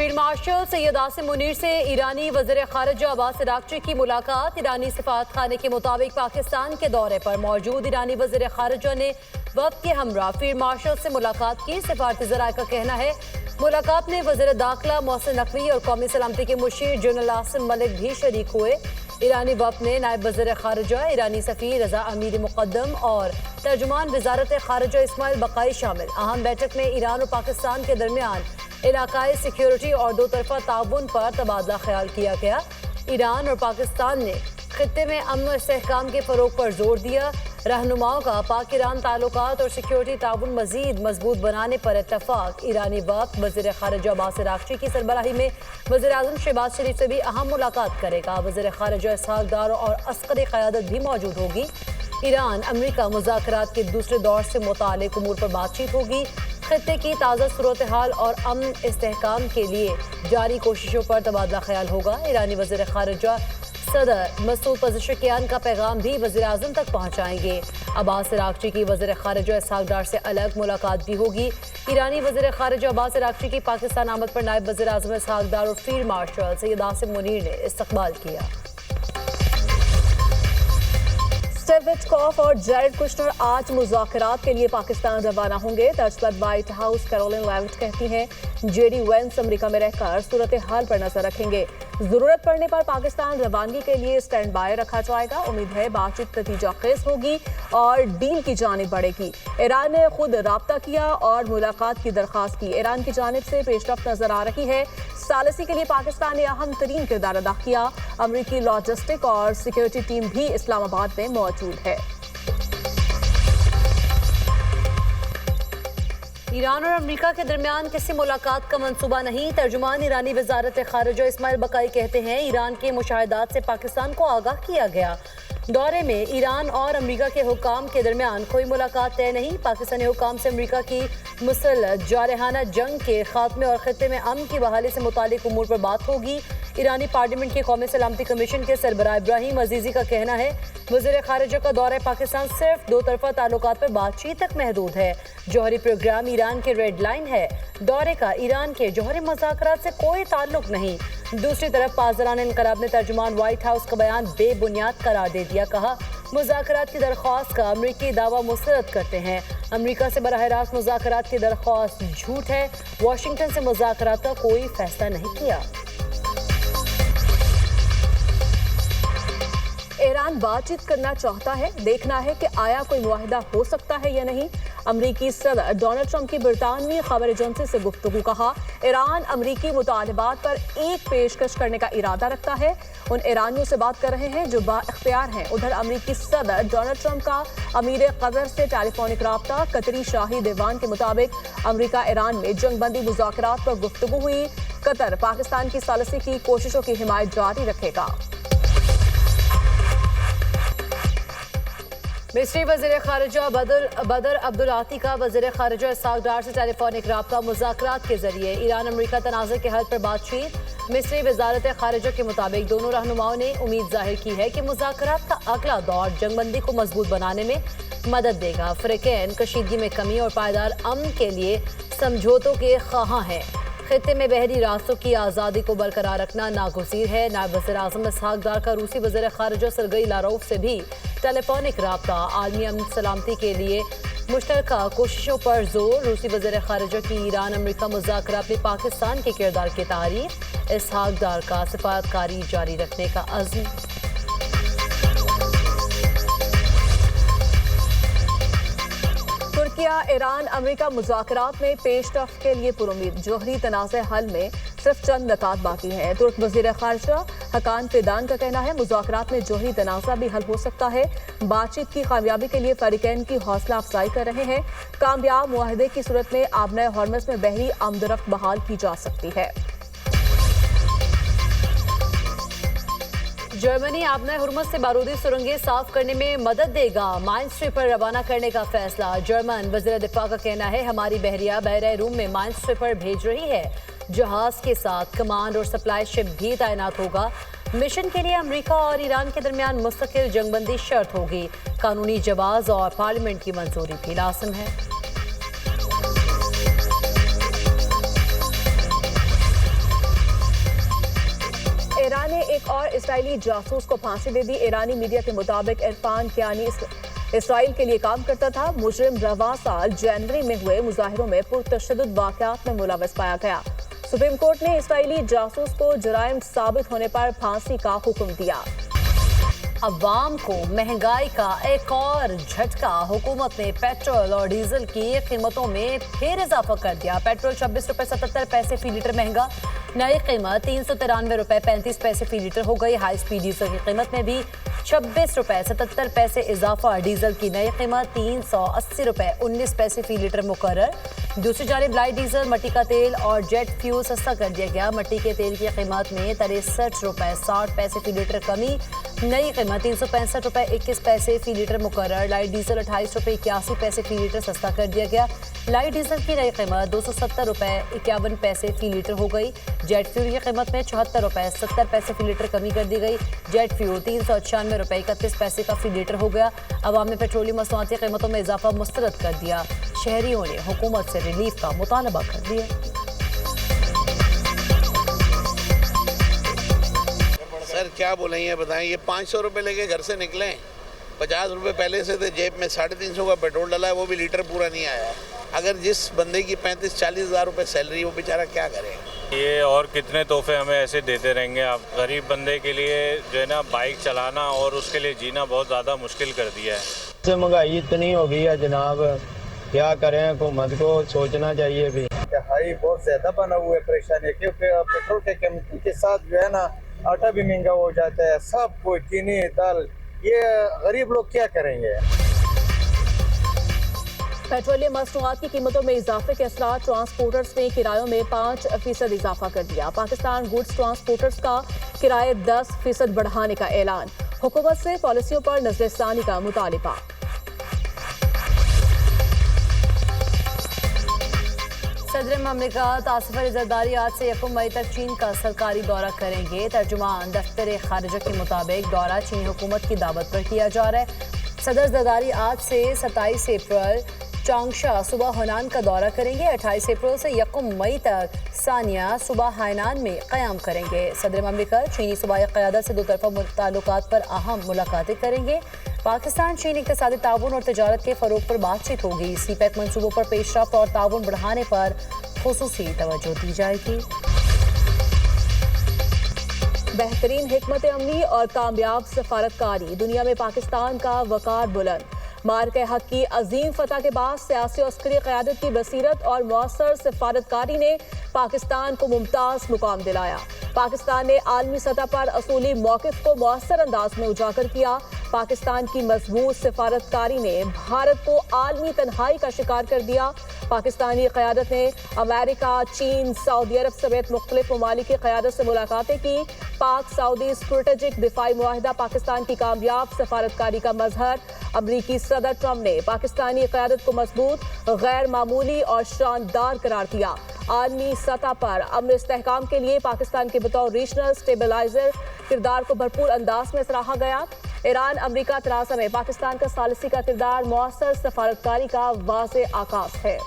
Field marshal Syed Asim Munir से ईरानी वज़ीर ख़ारिजा Abbas Araghchi की मुलाकात। ईरानी सफ़ारत खाने के मुताबिक पाकिस्तान के दौरे पर मौजूद ईरानी वज़ीर ख़ारिजा ने वक्त के हमरा फील्ड मार्शल से मुलाकात की। सफारती ज़राए का कहना है मुलाकात में वज़ीर दाखिला मोहसिन नकवी और कौमी सलामती के मुशीर जनरल आसिम मलिक भी शरीक हुए। ईरानी वफ़द में नायब वज़ीर ख़ारिजा, ईरानी सफ़ीर रज़ा अमीर मुक़द्दम और तर्जुमान वज़ारत ख़ारिजा इस्माइल बक़ाई शामिल। अहम बैठक में ईरान और पाकिस्तान के दरमियान इलाकाई सिक्योरिटी और दो तरफ़ा ताउन पर तबादला ख्याल किया गया। ईरान और पाकिस्तान ने खित्ते में अमन और इस्तेहकाम के फ़रोग़ पर जोर दिया। रहनुमाओं का पाक ईरान ताल्लुकात और सिक्योरिटी ताउन मज़ीद मजबूत बनाने पर इत्तफ़ाक़। ईरानी वफ़द वज़ीर ख़ारिजा अब्बास अराग़ची की सरबराही में वज़ीर आज़म शहबाज शरीफ से भी अहम मुलाकात करेगा। वज़ीर ख़ारिजा इसहाक़ डार और अस्करी क़यादत भी मौजूद होगी। ईरान अमरीका मुज़ाकरात के दूसरे दौर से मुताल्लिक़ उमूर पर बातचीत होगी। खित्ते की ताज़ा सूरत हाल और अमन इस्तेहकाम के लिए जारी कोशिशों पर तबादला ख्याल होगा। ईरानी वज़ीर ख़ारिजा सदर मसूद पज़ेश्कियान का पैगाम भी वज़ीर आज़म तक पहुँचाएंगे। अब्बास अराग़ची की वज़ीर ख़ारिजा इसहाक़ डार से अलग मुलाकात भी होगी। ईरानी वज़ीर ख़ारिजा अब्बास अराग़ची की पाकिस्तान आमद पर नायब वज़ीर आज़म इसहाक़ डार और फील्ड मार्शल सैयद आसिम मुनीर ने इस्तक़बाल किया। स्टीव विटकॉफ और जैरेड कुशनर आज मुज़ाकरात के लिए पाकिस्तान रवाना होंगे। तर्ज पर व्हाइट हाउस कैरोलिन लेविट कहती हैं जेडी वेंस अमेरिका में रहकर सूरत हाल पर नजर रखेंगे। जरूरत पड़ने पर पाकिस्तान रवानगी के लिए स्टैंड बाय रखा जाएगा। उम्मीद है बातचीत नतीजा खेज होगी और डील की जानिब बढ़ेगी। ईरान ने खुद राब्ता किया और मुलाकात की दरख्वास्त की। ईरान की जानिब से पेशरफ्त नजर आ रही है। सालिसी के लिए पाकिस्तान ने अहम तरीन किरदार अदा किया। अमरीकी लॉजिस्टिक और सिक्योरिटी टीम भी इस्लामाबाद में मौजूद है। ईरान और अमेरिका के दरमियान किसी मुलाकात का मंसूबा नहीं। तर्जुमान ईरानी वज़ारत ख़ारिजा इस्माइल बक़ाई कहते हैं ईरान के मुशाहिदात से पाकिस्तान को आगाह किया गया। दौरे में ईरान और अमेरिका के हुकाम के दरमियान कोई मुलाकात तय नहीं। पाकिस्तानी हुकाम से अमेरिका की मुसलसल जारहाना जंग के खात्मे और खित्ते में अमन की बहाली से मुतालिक उमूर पर बात होगी। ईरानी पार्लियामेंट के कौमी सलामती कमीशन के सरबराह इब्राहिम अजीज़ी का कहना है वज़ीर ख़ारिजा का दौरा पाकिस्तान सिर्फ दो तरफ़ा ताल्लुकात पर बातचीत तक महदूद है। जौहरी प्रोग्राम ईरान के रेड लाइन है। दौरे का ईरान के जौहरी मुज़ाकरात से कोई ताल्लुक नहीं। दूसरी तरफ पासदारान इनक़लाब ने तर्जुमान व्हाइट हाउस का बयान बेबुनियाद करार दे दिया। कहा मुज़ाकरात की दरख्वास्त का अमरीकी दावा मुस्तरद करते हैं। अमरीका से बराह रास्त मुज़ाकरात की दरख्वास्त झूठ है। वाशिंगटन से मुज़ाकरात का कोई फैसला नहीं किया। ईरान बातचीत करना चाहता है, देखना है कि आया कोई मुआहिदा हो सकता है या नहीं। अमरीकी सदर डोनाल्ड ट्रंप की बरतानवी खबर एजेंसी से गुफ्तगू। कहा ईरान अमरीकी मुतालबात पर एक पेशकश करने का इरादा रखता है। उन ईरानियों से बात कर रहे हैं जो बाइख्तियार हैं। उधर अमरीकी सदर डोनाल्ड ट्रंप का अमीर कतर से टेलीफोनिक राब्ता। कतरी शाही दीवान के मुताबिक अमरीका ईरान में जंगबंदी मुज़ाकरात पर गुफ्तगू हुई। कतर पाकिस्तान की सालिसी की कोशिशों की हिमायत जारी रखेगा। मिस्री वज़ीर ख़ारिजा बदर अब्दुल आती का वज़ीर ख़ारिजा इसहाक़ डार से टेलीफोनिक राब्ता। मुज़ाकरात के जरिए ईरान अमरीका तनाज़े के हल पर बातचीत। मिस्री वज़ारत ख़ारिजा के मुताबिक दोनों रहनुमाओं ने उम्मीद ज़ाहिर की है कि मुज़ाकरात का अगला दौर जंगबंदी को मजबूत बनाने में मदद देगा। फ़रीक़ैन कशीदगी में कमी और पायदार अमन के लिए समझौतों के ख़्वाहां हैं। खित्ते में बहरी रास्तों की आज़ादी को बरकरार रखना नागुज़ीर है। नायब वज़ीर आज़म इसहाक़ डार का रूसी वज़ीर ख़ारिजा सरगई लारोफ से भी टेलीफोनिक राब्ता। आलमी अमन सलामती के लिए मुश्तरका कोशिशों पर जोर। रूसी वज़ीर ख़ारिजा की ईरान अमरीका मुज़ाकरात में पाकिस्तान के किरदार की तारीफ। इसहाक़ डार का सिफारतकारी जारी रखने का अज़्म। तुर्किया ईरान अमेरिका मुज़ाकरात में पेशरफ्त के लिए पुरुमीद। जौहरी तनाज़े हल में सिर्फ चंद नकात बाकी हैं। तुर्क वज़ीर ख़ारिजा हकान फिदान का कहना है मुज़ाकरात में जौहरी तनाज़ा भी हल हो सकता है। बातचीत की कामयाबी के लिए फ़रीक़ैन की हौसला अफजाई कर रहे हैं। कामयाब मुआहदे की सूरत में आबना हॉर्मस में बहरी आमदरफ्त बहाल की जा सकती है। जर्मनी आबना हुर्मुज़ से बारूदी सुरंगें साफ करने में मदद देगा। माइन स्ट्रीप पर रवाना करने का फैसला। जर्मन वज़ीर दिफा का कहना है हमारी बहरिया बहरा रूम में माइन स्ट्रीपर भेज रही है। जहाज के साथ कमांड और सप्लाई शिप भी तैनात होगा। मिशन के लिए अमेरिका और ईरान के दरमियान मुस्तकिल जंगबंदी शर्त होगी। कानूनी जवाज़ और पार्लियामेंट की मंजूरी भी लाज़िम है। اسرائیلی جاسوس کو پھانسی دے دی۔ ایرانی میڈیا کے مطابق عرفان کیانی اسرائیل کے لیے کام کرتا تھا۔ مجرم رواں سال جنوری میں ہوئے مظاہروں میں پرتشدد واقعات میں ملوث پایا گیا۔ سپریم کورٹ نے اسرائیلی جاسوس کو جرائم ثابت ہونے پر پھانسی کا حکم دیا۔ عوام کو مہنگائی کا ایک اور جھٹکا۔ حکومت نے پیٹرول اور ڈیزل کی قیمتوں میں پھر اضافہ کر دیا۔ پیٹرول 26 روپے 77 پیسے فی لیٹر مہنگا، نئی قیمت 393 روپے 35 پیسے فی لیٹر ہو گئی۔ ہائی سپیڈ ڈیزل کی قیمت میں بھی 26 روپے 77 پیسے اضافہ، ڈیزل کی نئی قیمت 380 روپے 19 پیسے فی لیٹر مقرر۔ دوسری جانب لائٹ ڈیزل، مٹی کا تیل اور جیٹ فیول سستا کر دیا گیا۔ مٹی کے تیل کی قیمت میں 63 روپے 60 پیسے فی لیٹر کمی، نئی قیمت 365 روپے 21 پیسے فی لیٹر مقرر۔ لائٹ ڈیزل 28 روپے 81 پیسے فی لیٹر سستا کر دیا گیا۔ لائٹ ڈیزل کی نئی قیمت 270 روپے 51 پیسے فی لیٹر ہو گئی۔ جیٹ فیول کی قیمت میں 76 روپے 70 پیسے فی لیٹر کمی کر دی گئی۔ جیٹ فیول 396 روپے 31 پیسے کا فی لیٹر ہو گیا۔ عوام نے پیٹرولیم مصنوعاتی قیمتوں میں اضافہ مسترد کر دیا۔ شہریوں نے حکومت سے ریلیف کا مطالبہ کر دیا۔ سر کیا بولیں یہ بتائیں، یہ 500 روپے لے کے گھر سے نکلیں، 50 روپے پہلے سے تھے جیب میں، 350 کا پیٹرول ڈلا ہے، وہ بھی لیٹر پورا نہیں آیا ہے۔ اگر جس بندے کی 35-40 ہزار روپے سیلری، وہ بیچارہ کیا کرے؟ یہ اور کتنے تحفے ہمیں ایسے دیتے رہیں گے؟ آپ غریب بندے کے لیے جو ہے نا بائک چلانا اور اس کے لیے جینا بہت زیادہ مشکل کر دیا ہے۔ مہنگائی اتنی ہو گئی ہے جناب، کیا کریں؟ حکومت کو سوچنا چاہیے بھی۔ ہائی بہت زیادہ بنا ہوا ہے پریشانی، کیونکہ پیٹرول کے قیمت کے ساتھ جو ہے نا آٹا بھی مہنگا ہو جاتا ہے، سب کچھ چینی دال، یہ غریب لوگ کیا کریں گے؟ پیٹرولیم مصنوعات کی قیمتوں میں اضافے کے اثرات، ٹرانسپورٹرز نے کرایوں میں 5% اضافہ کر دیا۔ پاکستان گوڈز ٹرانسپورٹرز کا کرایہ 10% بڑھانے کا اعلان، حکومت سے پالیسیوں پر نظر ثانی کا مطالبہ۔ صدر مملکت آصف علی زرداری آج سے 1 مئی تک چین کا سرکاری دورہ کریں گے۔ ترجمان دفتر خارجہ کے مطابق دورہ چینی حکومت کی دعوت پر کیا جا رہا ہے۔ صدر زرداری آج سے 27 اپریل چانگشا صوبہ ہونان کا دورہ کریں گے۔ 28 اپریل سے 1 مئی تک ثانیہ صوبہ ہائنان میں قیام کریں گے۔ صدر مملکت چینی صوبائی قیادت سے دو طرفہ تعلقات پر اہم ملاقاتیں کریں گے۔ پاکستان چین اقتصادی تعاون اور تجارت کے فروغ پر بات چیت ہوگی۔ سی پیک منصوبوں پر پیش رفت اور تعاون بڑھانے پر خصوصی توجہ دی جائے گی۔ بہترین حکمت عملی اور کامیاب سفارتکاری، دنیا میں پاکستان کا وقار بلند۔ مارکہ حق کی عظیم فتح کے بعد سیاسی اور عسکری قیادت کی بصیرت اور مؤثر سفارتکاری نے پاکستان کو ممتاز مقام دلایا۔ پاکستان نے عالمی سطح پر اصولی موقف کو مؤثر انداز میں اجاگر کیا۔ پاکستان کی مضبوط سفارتکاری نے بھارت کو عالمی تنہائی کا شکار کر دیا۔ پاکستانی قیادت نے امریکہ، چین، سعودی عرب سمیت مختلف ممالک کی قیادت سے ملاقاتیں کی۔ پاک سعودی اسٹریٹجک دفاعی معاہدہ پاکستان کی کامیاب سفارتکاری کا مظہر۔ امریکی صدر ٹرمپ نے پاکستانی قیادت کو مضبوط، غیر معمولی اور شاندار قرار دیا۔ عالمی سطح پر امن استحکام کے لیے پاکستان کے بطور ریجنل سٹیبلائزر کردار کو بھرپور انداز میں سراہا گیا۔ ایران امریکہ تنازع میں پاکستان کا ثالثی کا کردار مؤثر سفارتکاری کا واضح عکاس ہے۔